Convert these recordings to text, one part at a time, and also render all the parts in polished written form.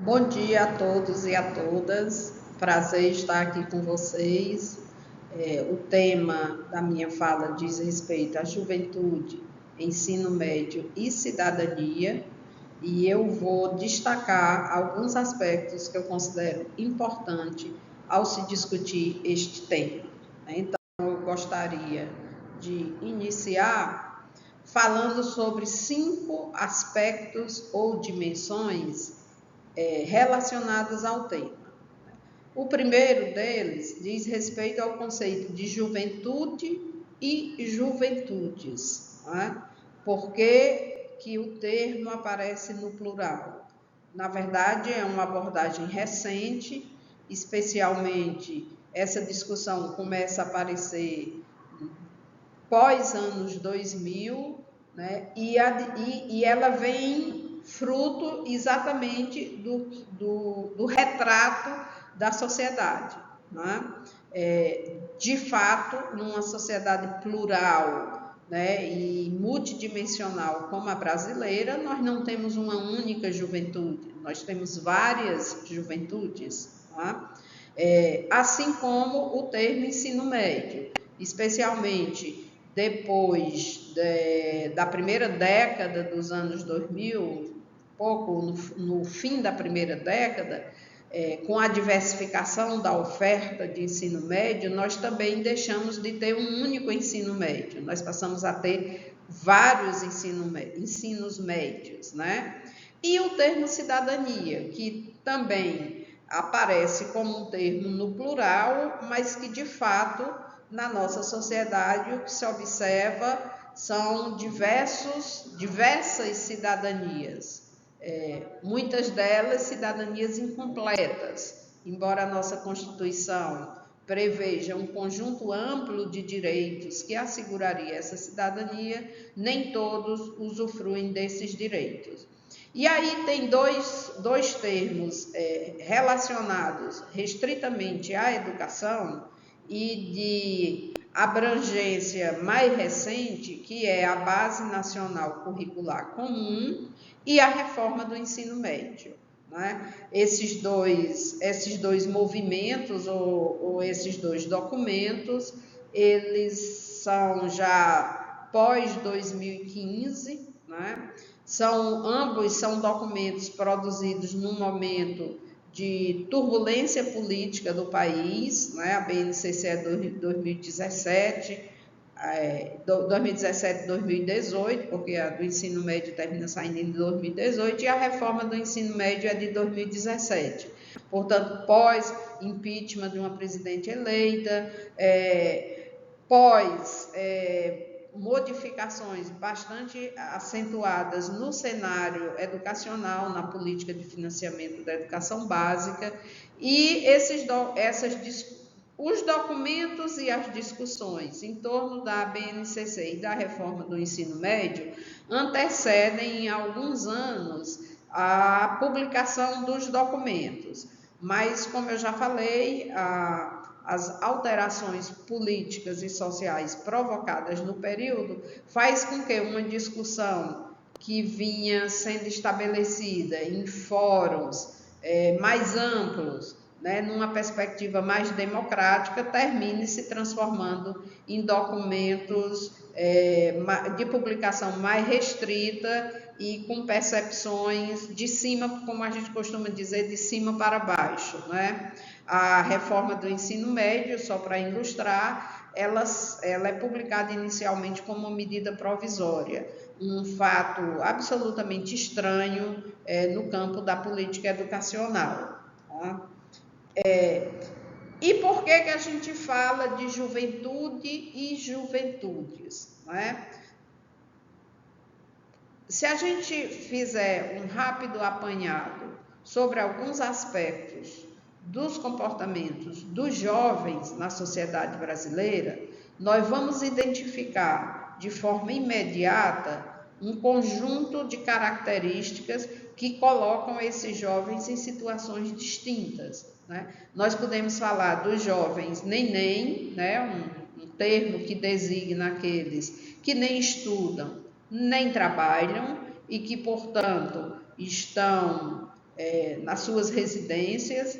Bom dia a todos e a todas. Prazer estar aqui com vocês. O tema da minha fala diz respeito à juventude, ensino médio e cidadania, e eu vou destacar alguns aspectos que eu considero importante ao se discutir este tema. Então, eu gostaria de iniciar falando sobre 5 aspectos ou dimensões relacionadas ao tema. O primeiro deles diz respeito ao conceito de juventude e juventudes. Por que o termo aparece no plural? Na verdade, é uma abordagem recente, especialmente essa discussão começa a aparecer pós anos 2000, né? E ela vem fruto exatamente do retrato da sociedade. Né? De fato, numa sociedade plural, né, e multidimensional como a brasileira, nós não temos uma única juventude, nós temos várias juventudes. Tá? Assim como o termo ensino médio, especialmente depois da primeira década dos anos 2000, pouco no fim da primeira década, com a diversificação da oferta de ensino médio, nós também deixamos de ter um único ensino médio, nós passamos a ter vários ensinos médios, né? E o termo cidadania, que também aparece como um termo no plural, mas que de fato na nossa sociedade o que se observa são diversas cidadanias, muitas delas cidadanias incompletas, embora a nossa Constituição preveja um conjunto amplo de direitos que asseguraria essa cidadania, nem todos usufruem desses direitos. E aí tem dois termos relacionados restritamente à educação e de abrangência mais recente, que é a Base Nacional Curricular Comum e a reforma do ensino médio. Né? Esses dois movimentos ou esses dois documentos, eles são já pós 2015, né? Ambos são documentos produzidos num momento de turbulência política do país, né? A BNCC é 2017, 2018, porque a do ensino médio termina saindo em 2018, e a reforma do ensino médio é de 2017. Portanto, pós impeachment de uma presidente eleita, pós modificações bastante acentuadas no cenário educacional, na política de financiamento da educação básica, e os documentos e as discussões em torno da BNCC e da reforma do ensino médio antecedem em alguns anos a publicação dos documentos. Mas, como eu já falei, as alterações políticas e sociais provocadas no período faz com que uma discussão que vinha sendo estabelecida em fóruns mais amplos, né, numa perspectiva mais democrática, termine se transformando em documentos de publicação mais restrita e com percepções de cima, como a gente costuma dizer, de cima para baixo, né? A reforma do ensino médio, só para ilustrar, ela é publicada inicialmente como uma medida provisória, um fato absolutamente estranho no campo da política educacional. Tá? E por que a gente fala de juventude e juventudes? Né? Se a gente fizer um rápido apanhado sobre alguns aspectos dos comportamentos dos jovens na sociedade brasileira, nós vamos identificar de forma imediata um conjunto de características que colocam esses jovens em situações distintas. Né? Nós podemos falar dos jovens neném, né? um termo que designa aqueles que nem estudam, nem trabalham e que, portanto, estão nas suas residências,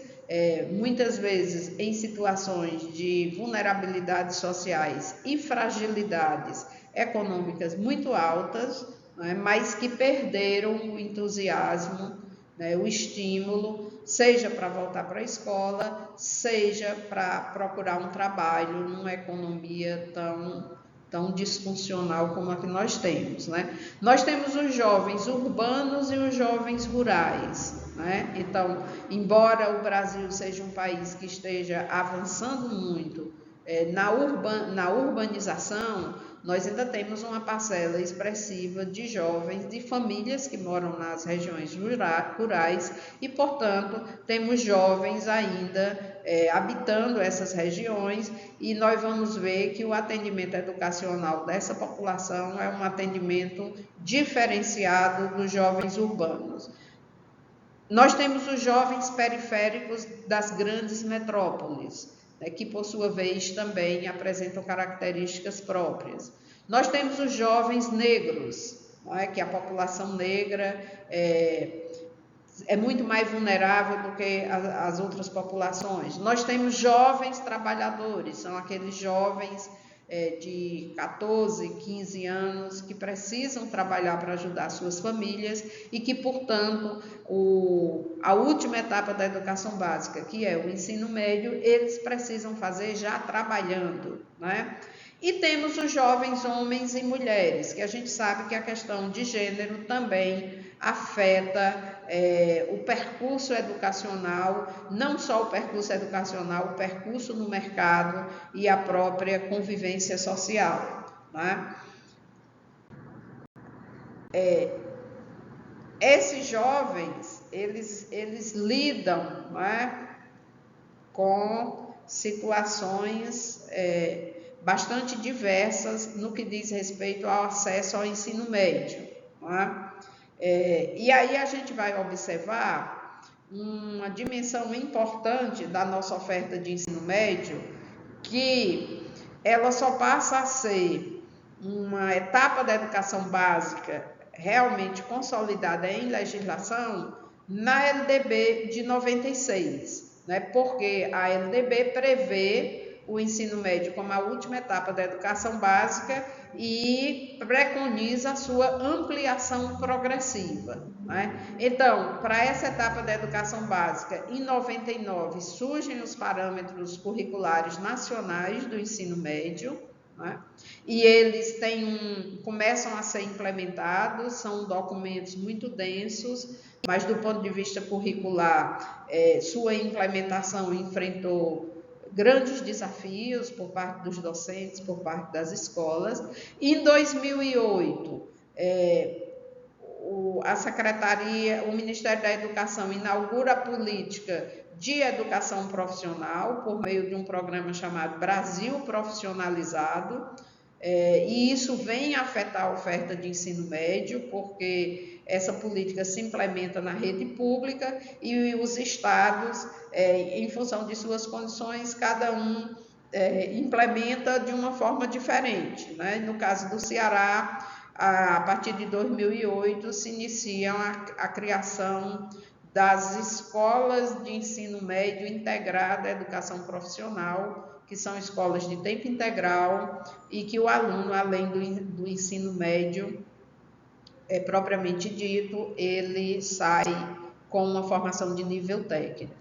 muitas vezes em situações de vulnerabilidades sociais e fragilidades econômicas muito altas, né, mas que perderam o entusiasmo, né, o estímulo, seja para voltar para a escola, seja para procurar um trabalho numa economia tão disfuncional como a que nós temos, né? Nós temos os jovens urbanos e os jovens rurais, né? Então, embora o Brasil seja um país que esteja avançando muito na urbanização, nós ainda temos uma parcela expressiva de jovens, de famílias que moram nas regiões rurais e, portanto, temos jovens ainda habitando essas regiões, e nós vamos ver que o atendimento educacional dessa população é um atendimento diferenciado dos jovens urbanos. Nós temos os jovens periféricos das grandes metrópoles, né, que por sua vez também apresentam características próprias. Nós temos os jovens negros, não é, que a população negra é muito mais vulnerável do que as outras populações. Nós temos jovens trabalhadores, são aqueles jovens de 14, 15 anos que precisam trabalhar para ajudar suas famílias e que, portanto, a última etapa da educação básica, que é o ensino médio, eles precisam fazer já trabalhando, né? E temos os jovens homens e mulheres, que a gente sabe que a questão de gênero também afeta o percurso educacional, não só o percurso educacional, o percurso no mercado e a própria convivência social, né? Esses jovens, eles lidam, né, com situações bastante diversas no que diz respeito ao acesso ao ensino médio, né? E aí a gente vai observar uma dimensão importante da nossa oferta de ensino médio, que ela só passa a ser uma etapa da educação básica realmente consolidada em legislação na LDB de 96, né? Porque a LDB prevê o ensino médio como a última etapa da educação básica e preconiza a sua ampliação progressiva, né? Então, para essa etapa da educação básica, em 99, surgem os parâmetros curriculares nacionais do ensino médio, né? E eles começam a ser implementados, são documentos muito densos, mas do ponto de vista curricular, sua implementação enfrentou grandes desafios por parte dos docentes, por parte das escolas. Em 2008, o Ministério da Educação inaugura a política de educação profissional por meio de um programa chamado Brasil Profissionalizado, e isso vem afetar a oferta de ensino médio, porque essa política se implementa na rede pública e os estados, em função de suas condições, cada um implementa de uma forma diferente, né? No caso do Ceará, a partir de 2008, se inicia a criação das escolas de ensino médio integrado à educação profissional, que são escolas de tempo integral e que o aluno, além do ensino médio propriamente dito, ele sai com uma formação de nível técnico.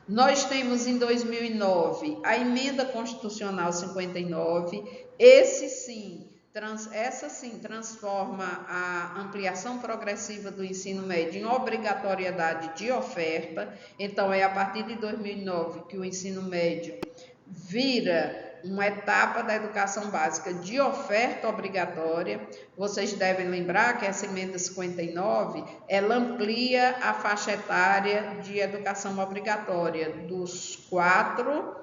Nós temos em 2009 a Emenda Constitucional 59, essa sim transforma a ampliação progressiva do ensino médio em obrigatoriedade de oferta. Então, é a partir de 2009 que o ensino médio vira uma etapa da educação básica de oferta obrigatória. Vocês devem lembrar que essa emenda 59, ela amplia a faixa etária de educação obrigatória dos 4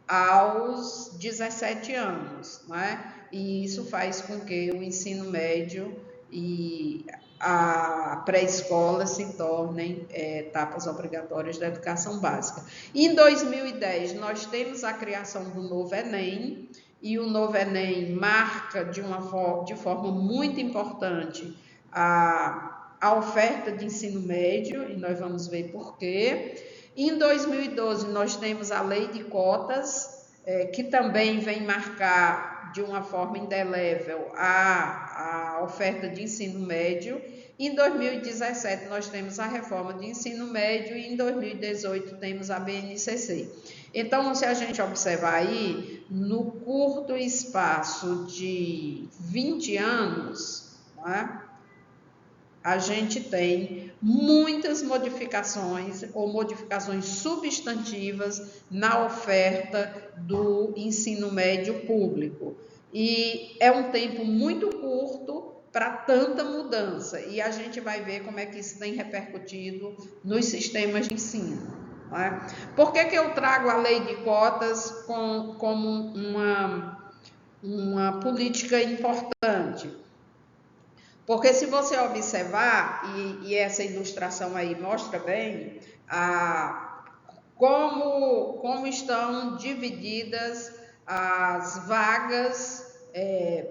aos 17 anos, né? E isso faz com que o ensino médio e a pré-escola se tornem etapas obrigatórias da educação básica. Em 2010, nós temos a criação do novo Enem, e o novo Enem marca de forma muito importante a a oferta de ensino médio, e nós vamos ver por quê. Em 2012, nós temos a lei de cotas, que também vem marcar de uma forma indelével a oferta de ensino médio. Em 2017, nós temos a reforma de ensino médio e em 2018 temos a BNCC. Então, se a gente observar aí, no curto espaço de 20 anos, né, a gente tem muitas modificações ou modificações substantivas na oferta do ensino médio público. E é um tempo muito curto para tanta mudança, e a gente vai ver como é que isso tem repercutido nos sistemas de ensino. Né? Por que eu trago a lei de cotas como uma política importante? Porque se você observar, e essa ilustração aí mostra bem, como estão divididas as vagas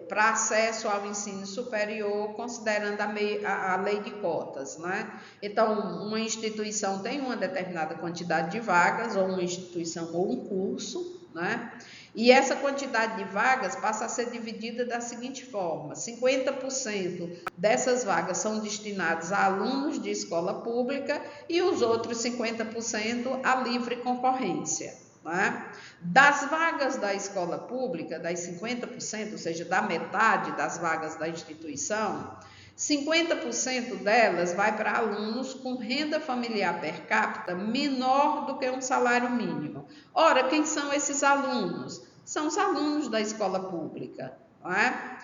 para acesso ao ensino superior, considerando a lei de cotas, né? Então, uma instituição tem uma determinada quantidade de vagas, ou uma instituição ou um curso, né? E essa quantidade de vagas passa a ser dividida da seguinte forma: 50% dessas vagas são destinadas a alunos de escola pública e os outros 50% a livre concorrência. Né? Das vagas da escola pública, das 50%, ou seja, da metade das vagas da instituição, 50% delas vai para alunos com renda familiar per capita menor do que um salário mínimo. Ora, quem são esses alunos? São os alunos da escola pública. Não é?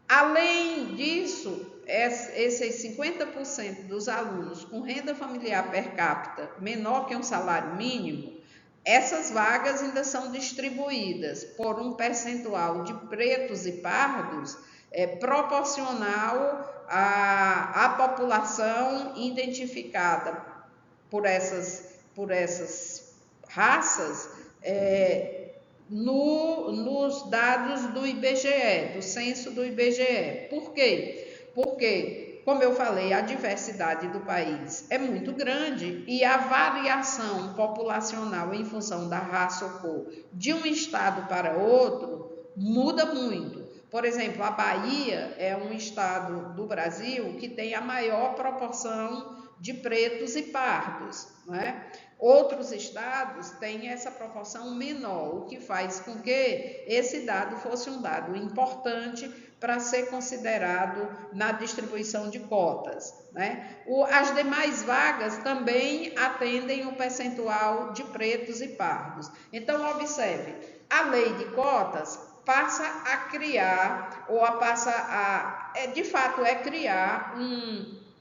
Além disso, esses 50% dos alunos com renda familiar per capita menor que um salário mínimo, essas vagas ainda são distribuídas por um percentual de pretos e pardos proporcional à população identificada por essas raças nos dados do IBGE, do censo do IBGE. Por quê? Porque, como eu falei, a diversidade do país é muito grande e a variação populacional em função da raça ou cor de um estado para outro muda muito. Por exemplo, a Bahia é um estado do Brasil que tem a maior proporção de pretos e pardos, não é? Outros estados têm essa proporção menor, o que faz com que esse dado fosse um dado importante para ser considerado na distribuição de cotas. Né? As demais vagas também atendem o percentual de pretos e pardos. Então, observe, a lei de cotas passa a criar, de fato, criar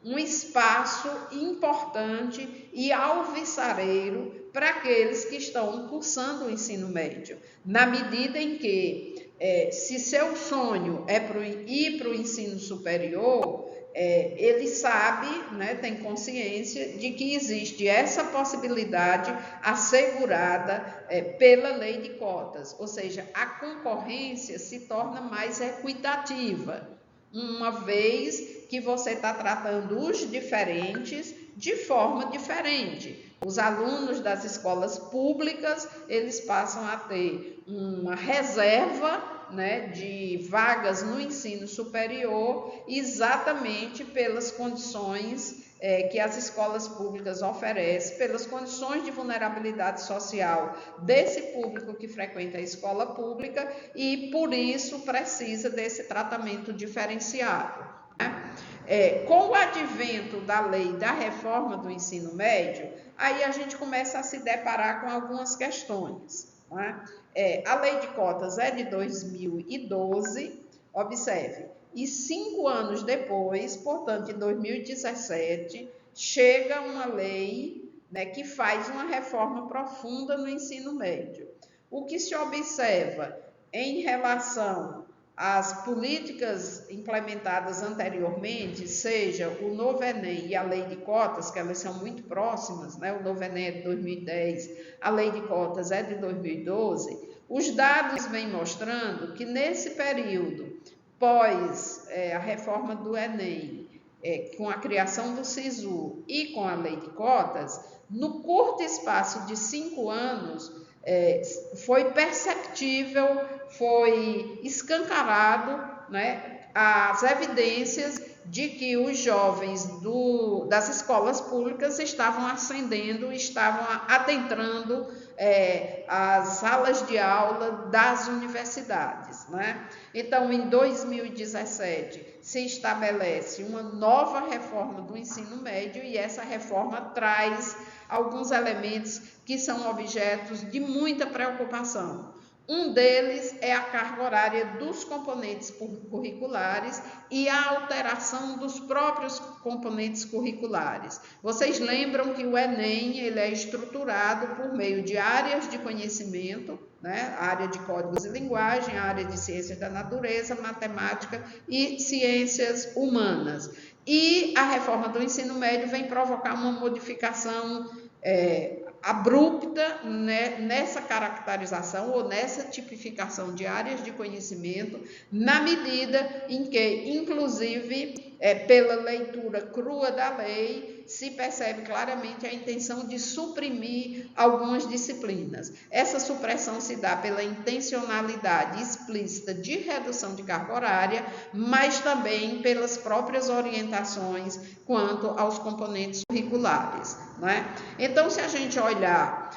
um espaço importante e alvissareiro para aqueles que estão cursando o ensino médio, na medida em que, se seu sonho é ir para o ensino superior, ele sabe, né, tem consciência de que existe essa possibilidade assegurada pela lei de cotas, ou seja, a concorrência se torna mais equitativa, uma vez que você está tratando os diferentes de forma diferente. Os alunos das escolas públicas, eles passam a ter uma reserva, né, de vagas no ensino superior, exatamente pelas condições que as escolas públicas oferecem, pelas condições de vulnerabilidade social desse público que frequenta a escola pública e, por isso, precisa desse tratamento diferenciado. Né? Com o advento da lei da reforma do ensino médio, aí a gente começa a se deparar com algumas questões. Né? A lei de cotas é de 2012, observe, e 5 anos depois, portanto, em 2017, chega uma lei, né, que faz uma reforma profunda no ensino médio. O que se observa em relação às políticas implementadas anteriormente, seja o novo Enem e a lei de cotas, que elas são muito próximas, né? O novo Enem é de 2010, a lei de cotas é de 2012, os dados vêm mostrando que nesse período, pós a reforma do Enem, com a criação do SISU e com a lei de cotas, no curto espaço de 5 anos, foi perceptível, foi escancarado, né, as evidências de que os jovens das escolas públicas estavam ascendendo, estavam adentrando as salas de aula das universidades, né? Então, em 2017, se estabelece uma nova reforma do ensino médio e essa reforma traz alguns elementos que são objetos de muita preocupação. Um deles é a carga horária dos componentes curriculares e a alteração dos próprios componentes curriculares. Vocês lembram que o Enem ele é estruturado por meio de áreas de conhecimento, né? A área de códigos e linguagem, a área de ciências da natureza, matemática e ciências humanas. E a reforma do ensino médio vem provocar uma modificação abrupta, né, nessa caracterização ou nessa tipificação de áreas de conhecimento, na medida em que, inclusive, pela leitura crua da lei, se percebe claramente a intenção de suprimir algumas disciplinas. Essa supressão se dá pela intencionalidade explícita de redução de carga horária, mas também pelas próprias orientações quanto aos componentes curriculares, né? Então, se a gente olhar,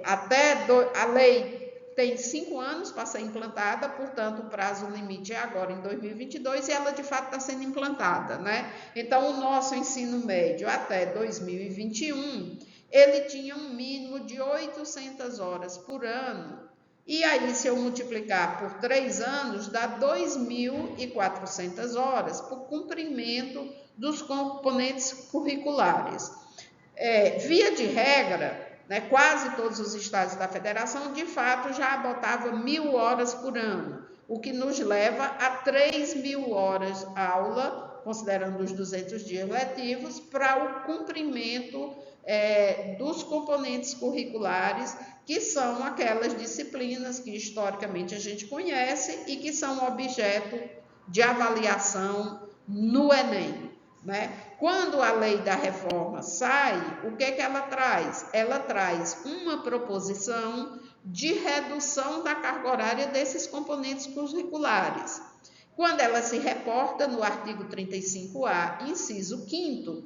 a lei tem 5 anos para ser implantada, portanto, o prazo limite é agora em 2022 e ela, de fato, está sendo implantada, né? Então, o nosso ensino médio até 2021, ele tinha um mínimo de 800 horas por ano. E aí, se eu multiplicar por 3 anos, dá 2.400 horas por cumprimento dos componentes curriculares. Via de regra, né, quase todos os estados da federação, de fato, já botavam 1.000 horas por ano, o que nos leva a 3.000 horas aula, considerando os 200 dias letivos, para o cumprimento dos componentes curriculares, que são aquelas disciplinas que historicamente a gente conhece e que são objeto de avaliação no Enem, né? Quando a lei da reforma sai, o que ela traz? Ela traz uma proposição de redução da carga horária desses componentes curriculares. Quando ela se reporta no artigo 35A, inciso 5º,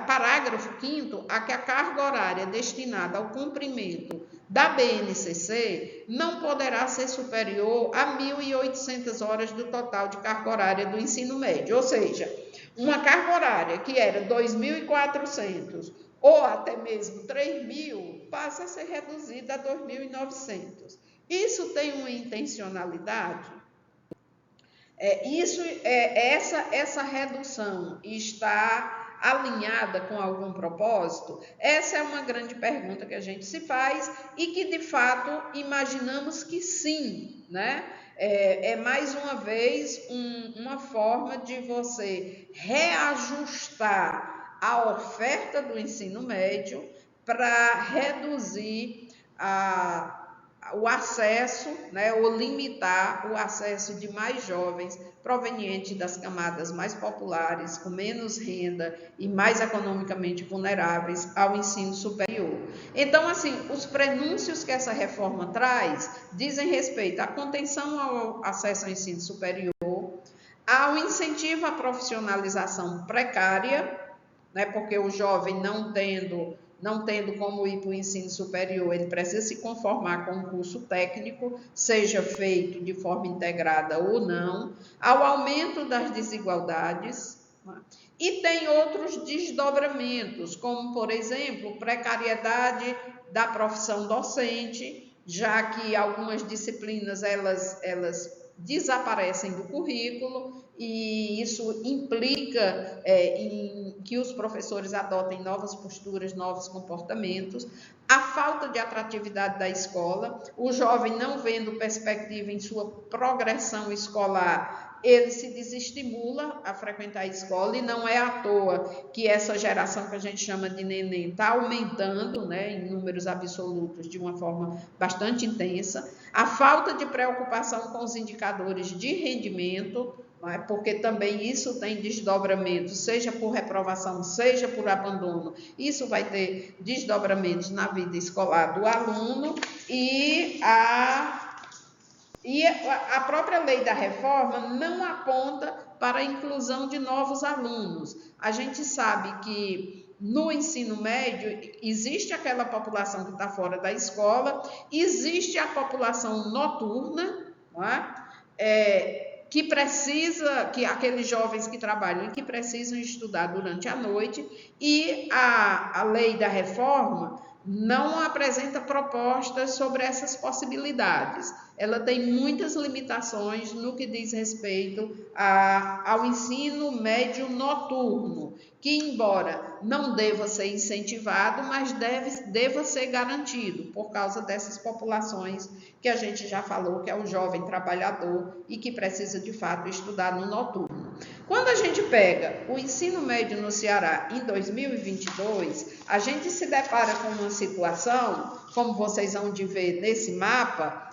parágrafo 5º, a que a carga horária destinada ao cumprimento da BNCC não poderá ser superior a 1.800 horas do total de carga horária do ensino médio, ou seja, uma carga horária que era 2.400 ou até mesmo 3.000 passa a ser reduzida a 2.900. Isso tem uma intencionalidade? Essa redução está alinhada com algum propósito? Essa é uma grande pergunta que a gente se faz e que, de fato, imaginamos que sim, né? Mais uma vez uma forma de você reajustar a oferta do ensino médio para reduzir o acesso, né, ou limitar o acesso de mais jovens provenientes das camadas mais populares, com menos renda e mais economicamente vulneráveis ao ensino superior. Então, assim, os prenúncios que essa reforma traz dizem respeito à contenção ao acesso ao ensino superior, ao incentivo à profissionalização precária, né, porque o jovem não tendo como ir para o ensino superior, ele precisa se conformar com um curso técnico, seja feito de forma integrada ou não, ao aumento das desigualdades, né? E tem outros desdobramentos, como, por exemplo, precariedade da profissão docente, já que algumas disciplinas elas desaparecem do currículo e isso implica em que os professores adotem novas posturas, novos comportamentos, a falta de atratividade da escola, o jovem não vendo perspectiva em sua progressão escolar, ele se desestimula a frequentar a escola e não é à toa que essa geração que a gente chama de neném está aumentando, né, em números absolutos de uma forma bastante intensa. A falta de preocupação com os indicadores de rendimento, não é? Porque também isso tem desdobramentos, seja por reprovação, seja por abandono. Isso vai ter desdobramentos na vida escolar do aluno e a própria lei da reforma não aponta para a inclusão de novos alunos. A gente sabe que no ensino médio existe aquela população que está fora da escola, existe a população noturna, não é? Que precisa, que aqueles jovens que trabalham e que precisam estudar durante a noite, e a lei da reforma não apresenta propostas sobre essas possibilidades. Ela tem muitas limitações no que diz respeito ao ensino médio noturno, que embora não deva ser incentivado, mas deva ser garantido, por causa dessas populações que a gente já falou, que é o jovem trabalhador e que precisa de fato estudar no noturno. Quando a gente pega o ensino médio no Ceará em 2022, a gente se depara com uma situação, como vocês vão ver nesse mapa,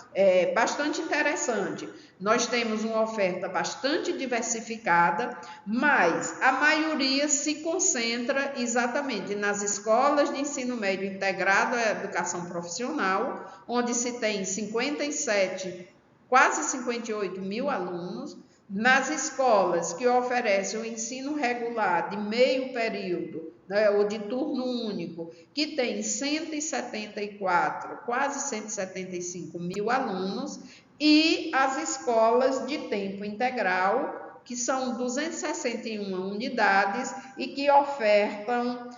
bastante interessante. Nós temos uma oferta bastante diversificada, mas a maioria se concentra exatamente nas escolas de ensino médio integrado à educação profissional, onde se tem 57, quase 58 mil alunos, nas escolas que oferecem o ensino regular de meio período, né, ou de turno único, que tem 174, quase 175 mil alunos, e as escolas de tempo integral, que são 261 unidades e que ofertam,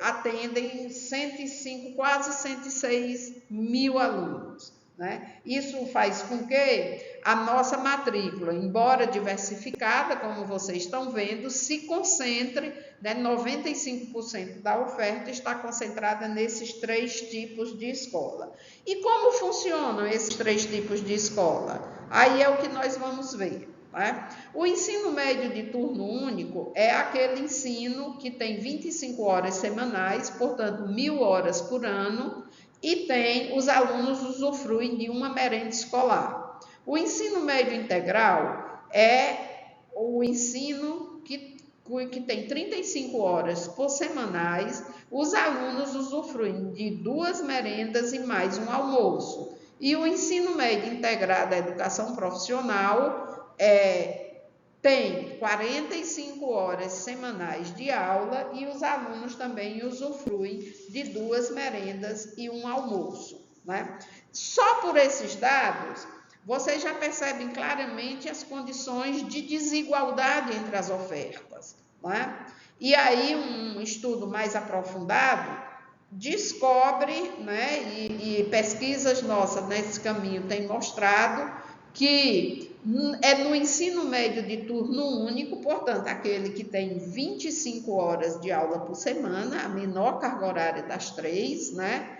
atendem 105, quase 106 mil alunos. Né? Isso faz com que a nossa matrícula, embora diversificada, como vocês estão vendo, se concentre, né, 95% da oferta está concentrada nesses 3 tipos de escola. E como funcionam esses 3 tipos de escola? Aí é o que nós vamos ver. Né? O ensino médio de turno único é aquele ensino que tem 25 horas semanais, portanto 1.000 horas por ano, e os alunos usufruem de uma merenda escolar. O ensino médio integral é o ensino que tem 35 horas por semanais, os alunos usufruem de 2 merendas e mais um almoço. E o ensino médio integrado à educação profissional tem 45 horas semanais de aula e os alunos também usufruem de 2 merendas e um almoço. Né? Só por esses dados, vocês já percebem claramente as condições de desigualdade entre as ofertas. Né? E aí um estudo mais aprofundado descobre, né, e pesquisas nossas nesse caminho têm mostrado que é no ensino médio de turno único, portanto, aquele que tem 25 horas de aula por semana, a menor carga horária das 3, né,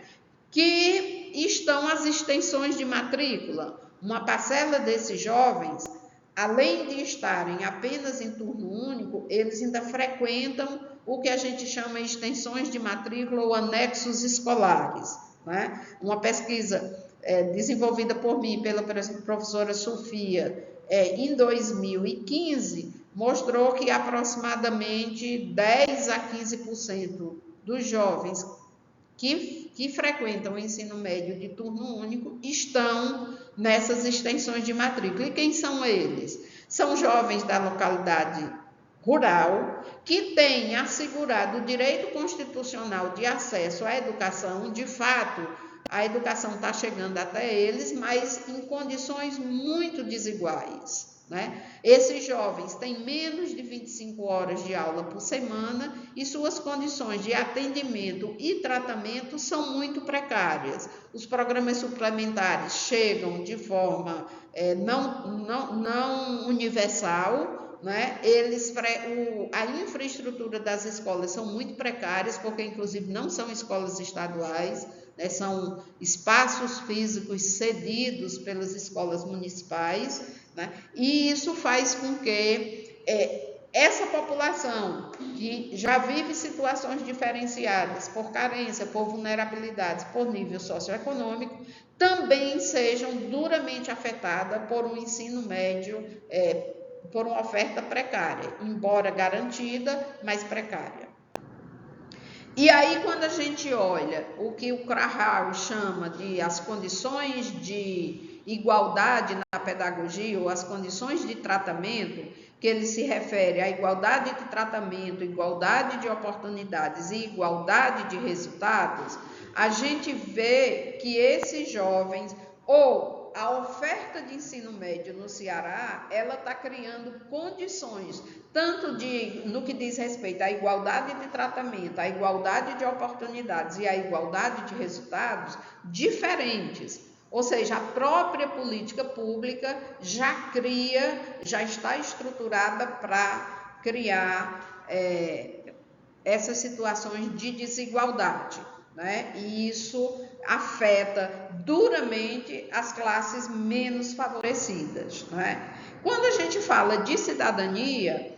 que estão as extensões de matrícula. Uma parcela desses jovens, além de estarem apenas em turno único, eles ainda frequentam o que a gente chama de extensões de matrícula ou anexos escolares. Né? Uma pesquisa desenvolvida por mim, pela professora Sofia, em 2015, mostrou que aproximadamente 10 a 15% dos jovens que frequentam o ensino médio de turno único estão nessas extensões de matrícula. E quem são eles? São jovens da localidade rural que têm assegurado o direito constitucional de acesso à educação. De fato, a educação está chegando até eles, mas em condições muito desiguais. Né? Esses jovens têm menos de 25 horas de aula por semana e suas condições de atendimento e tratamento são muito precárias. Os programas suplementares chegam de forma não universal, né? A infraestrutura das escolas são muito precárias, porque inclusive não são escolas estaduais, né? São espaços físicos cedidos pelas escolas municipais, né? E isso faz com que essa população que já vive situações diferenciadas por carência, por vulnerabilidades, por nível socioeconômico, também sejam duramente afetadas por um ensino médio por uma oferta precária, embora garantida, mas precária. E aí, quando a gente olha o que o Crahal chama de as condições de igualdade na pedagogia, ou as condições de tratamento, que ele se refere à igualdade de tratamento, igualdade de oportunidades e igualdade de resultados, a gente vê que esses jovens, ou a oferta de ensino médio no Ceará, ela está criando condições, tanto no que diz respeito à igualdade de tratamento, à igualdade de oportunidades e à igualdade de resultados, diferentes. Ou seja, a própria política pública já está estruturada para criar essas situações de desigualdade, né? E isso afeta duramente as classes menos favorecidas, né? Quando a gente fala de cidadania,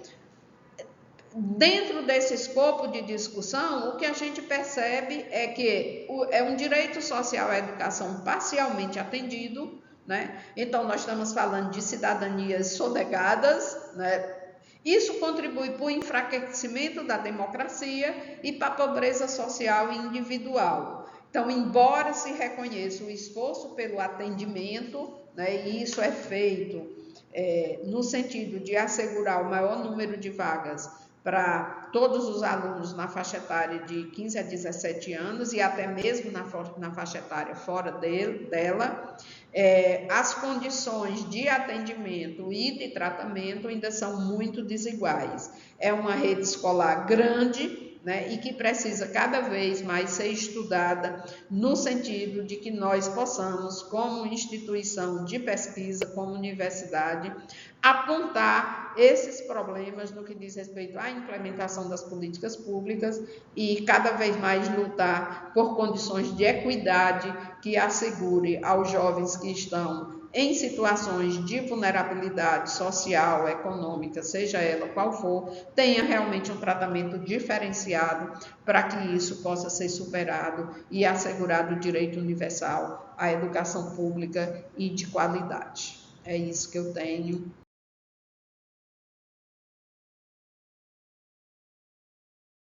dentro desse escopo de discussão, o que a gente percebe é que é um direito social à educação parcialmente atendido, né? Então, nós estamos falando de cidadanias sonegadas, né? Isso contribui para o enfraquecimento da democracia e para a pobreza social e individual. Então, embora se reconheça o esforço pelo atendimento, né, e isso é feito no sentido de assegurar o maior número de vagas para todos os alunos na faixa etária de 15 a 17 anos e até mesmo na faixa etária fora dela, as condições de atendimento e de tratamento ainda são muito desiguais. É uma rede escolar grande, né, e que precisa cada vez mais ser estudada no sentido de que nós possamos, como instituição de pesquisa, como universidade, apontar esses problemas no que diz respeito à implementação das políticas públicas e cada vez mais lutar por condições de equidade que assegure aos jovens que estão em situações de vulnerabilidade social, econômica, seja ela qual for, tenha realmente um tratamento diferenciado para que isso possa ser superado e assegurado o direito universal à educação pública e de qualidade. É isso que eu tenho